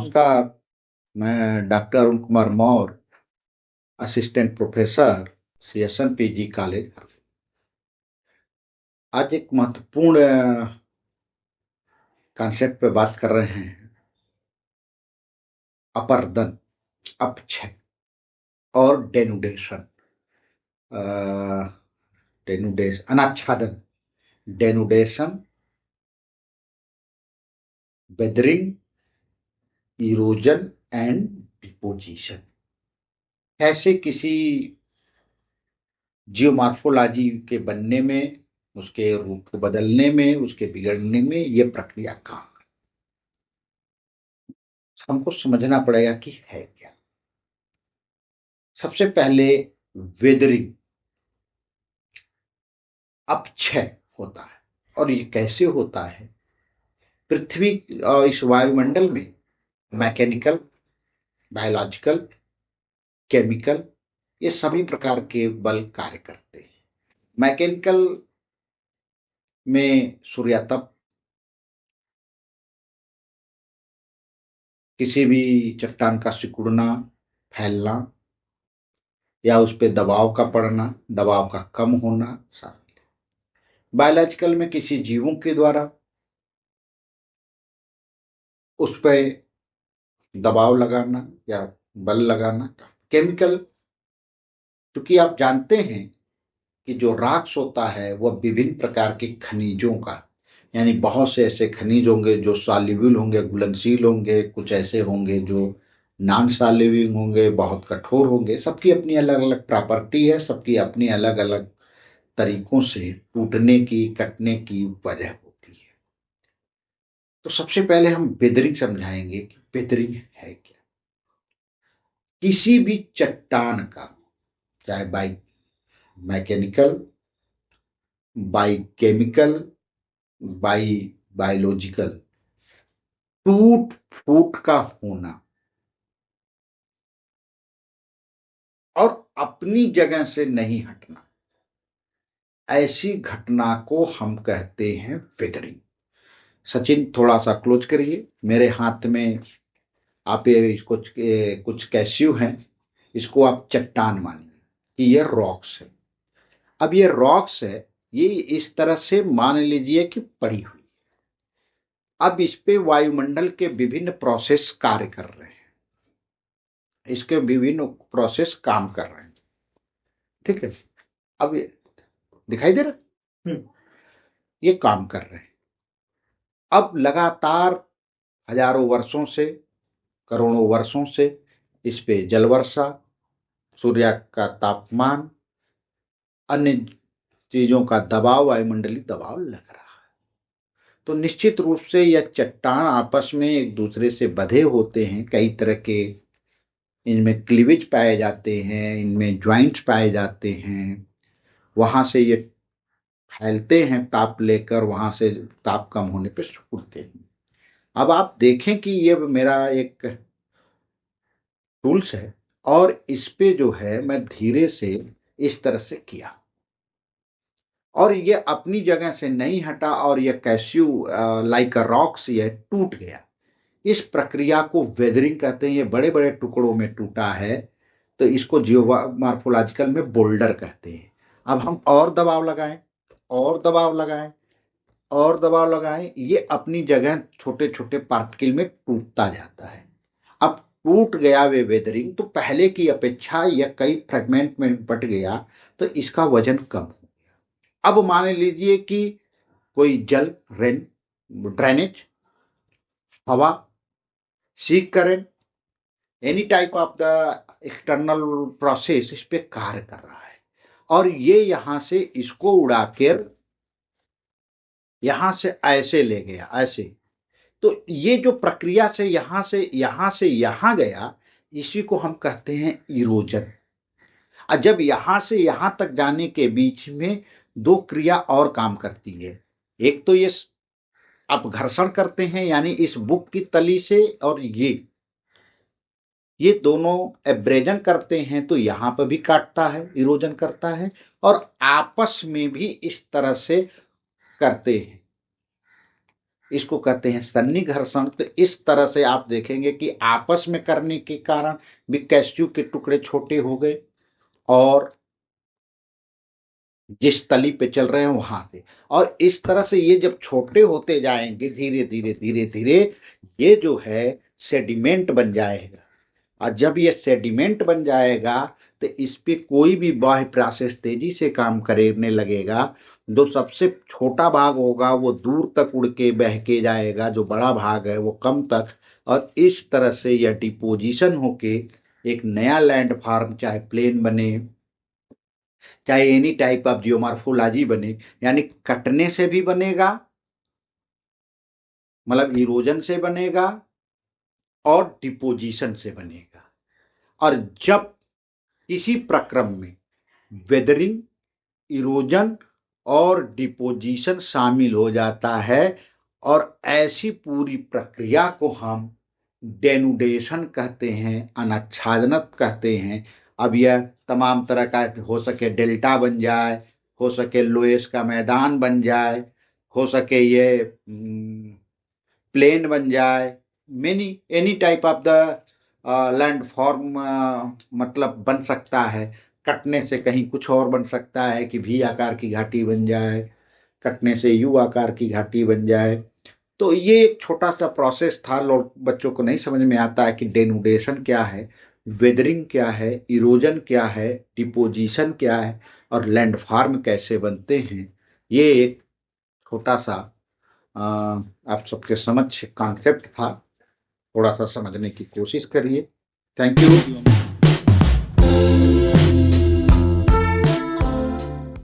नमस्कार, मैं doctor Arun Kumar Maurya, assistant professor, CSN PG college. आज एक महत्वपूर्ण कॉन्सेप्ट पे बात कर रहे हैं, अपरदन, अपक्षय और डेनुडेशन, अनाच्छादन, denudation, weathering, erosion and deposition. ऐसे किसी जियोमॉर्फोलॉजी के बनने में, उसके रूप को बदलने में, उसके बिगड़ने में ये प्रक्रिया काम हमको समझना पड़ेगा कि है क्या। सबसे पहले वेदरिंग, अपक्षय होता है। और ये कैसे होता है? पृथ्वी और इस वायुमंडल में मैकेनिकल, बायोलॉजिकल, केमिकल, ये सभी प्रकार के बल कार्य करते हैं। मैकेनिकल में सूर्यातप, किसी भी चट्टान का सिकुड़ना, फैलना, या उस पे दबाव का पड़ना, दबाव का कम होना शामिल है। बायोलॉजिकल में किसी जीवों के द्वारा उस पे दबाव लगाना या बल लगाना। केमिकल, क्योंकि आप जानते हैं कि जो रॉक्स होता है वह विभिन्न प्रकार के खनिजों का, यानी बहुत से ऐसे खनिज होंगे जो सॉल्युबल होंगे, घुलनशील होंगे, कुछ ऐसे होंगे जो नॉन सॉल्युबल होंगे, बहुत कठोर होंगे। सबकी अपनी अलग अलग प्रॉपर्टी है, सबकी अपनी अलग अलग तरीकों से टूटने की, कटने की वजह होती है। तो सबसे पहले हम वेदरिंग समझाएंगे कि वेदरिंग है क्या। किसी भी चट्टान का, चाहे by mechanical, by chemical, by biological, टूट फूट का होना और अपनी जगह से नहीं हटना, ऐसी घटना को हम कहते हैं वेदरिंग। सचिन, थोड़ा सा क्लोज करिए। मेरे हाथ में आप ये इसको कुछ कैस्यू हैं, इसको आप चट्टान मानिए कि ये रॉक्स है। अब ये रॉक्स है, ये इस तरह से मान लीजिए कि पड़ी हुई। अब इस पे वायुमंडल के विभिन्न प्रोसेस कार्य कर रहे हैं, इसके विभिन्न प्रोसेस काम कर रहे हैं। ठीक है, अब ये दिखाई दे रहा, ये काम कर रहे हैं। अब लगातार हजारों वर्षों से, करोड़ों वर्षों से इस पे जल वर्षा, सूर्य का तापमान, अन्य चीजों का दबाव, वायुमंडलीय दबाव लग रहा है। तो निश्चित रूप से यह चट्टान आपस में एक दूसरे से बंधे होते हैं। कई तरह के इनमें क्लीवेज पाए जाते हैं, इनमें ज्वाइंट्स पाए जाते हैं। वहां से ये फैलते हैं ताप लेकर, वहां से ताप कम होने पर सिकुड़ते हैं। अब आप देखें कि ये मेरा एक टूल्स है और इस पे जो है मैं धीरे से इस तरह से किया और ये अपनी जगह से नहीं हटा और ये कैस्यू लाइक अ रॉक्स ये टूट गया। इस प्रक्रिया को वेदरिंग कहते हैं। ये बड़े बड़े टुकड़ों में टूटा है, तो इसको जियोमॉर्फोलॉजिकल में बोल्डर कहते हैं। अब हम और दबाव लगाएं, और दबाव लगाएं, और दबाव लगाएं, ये अपनी जगह छोटे छोटे पार्टिकल में टूटता जाता है। अब टूट गया वे वेदरिंग, तो पहले की अपेक्षा यह कई फ्रेगमेंट में बट गया, तो इसका वजन कम हो गया। अब मान लीजिए कि कोई जल, रेन, ड्रेनेज, हवा, sea current, any type of the external process इस पे कार्य कर रहा है और ये यहां से इसको उड़ाकर यहां से ऐसे ले गया, ऐसे। तो ये जो प्रक्रिया से यहां गया, इसी को हम कहते हैं इरोजन। और जब यहां से यहां तक जाने के बीच में दो क्रिया और काम करती है। एक तो ये आप घर्षण करते हैं, यानी इस बुक की तली से, और ये दोनों एब्रेजन करते हैं, तो यहां पर भी काटता है, इरोजन करता है, और आपस में भी इस तरह से करते हैं। इसको कहते हैं सन्निघर्षण। तो इस तरह से आप देखेंगे कि आपस में करने के कारण भी कैस्यू के टुकड़े छोटे हो गए और जिस तली पे चल रहे हैं वहां से, और इस तरह से ये जब छोटे होते जाएंगे धीरे धीरे धीरे धीरे, ये जो है सेडिमेंट बन जाएगा। और जब ये सेडिमेंट बन जाएगा तो इस पे कोई भी बाह्य प्रोसेस तेजी से काम करने लगेगा। जो सबसे छोटा भाग होगा वो दूर तक उड़ के बह के जाएगा, जो बड़ा भाग है वो कम तक, और इस तरह से यह डिपोजिशन होके एक नया लैंड फॉर्म, चाहे प्लेन बने, चाहे एनी टाइप ऑफ जियोमॉर्फोलॉजी बने, यानी कटने से भी बनेगा, मतलब इरोजन से बनेगा और डिपोजिशन से बनेगा। और जब इसी प्रक्रम में वेदरिंग, इरोजन और डिपोजिशन शामिल हो जाता है, और ऐसी पूरी प्रक्रिया को हम डेनुडेशन कहते हैं, अनाच्छादनत कहते हैं। अब यह तमाम तरह का हो सके डेल्टा बन जाए, हो सके लोएस का मैदान बन जाए, हो सके ये प्लेन बन जाए, many any type of the land form, मतलब बन सकता है। कटने से कहीं कुछ और बन सकता है कि वी आकार की घाटी बन जाए, कटने से यू आकार की घाटी बन जाए। तो ये एक छोटा सा प्रोसेस था, लोग बच्चों को नहीं समझ में आता है कि डेनुडेशन क्या है, वेदरिंग क्या है, इरोजन क्या है, डिपोजिशन क्या है, और लैंडफॉर्म कैसे बनते हैं। ये एक छोटा सा आप सबके समक्ष कॉन्सेप्ट था, थोड़ा सा समझने की कोशिश करिए। Thank you.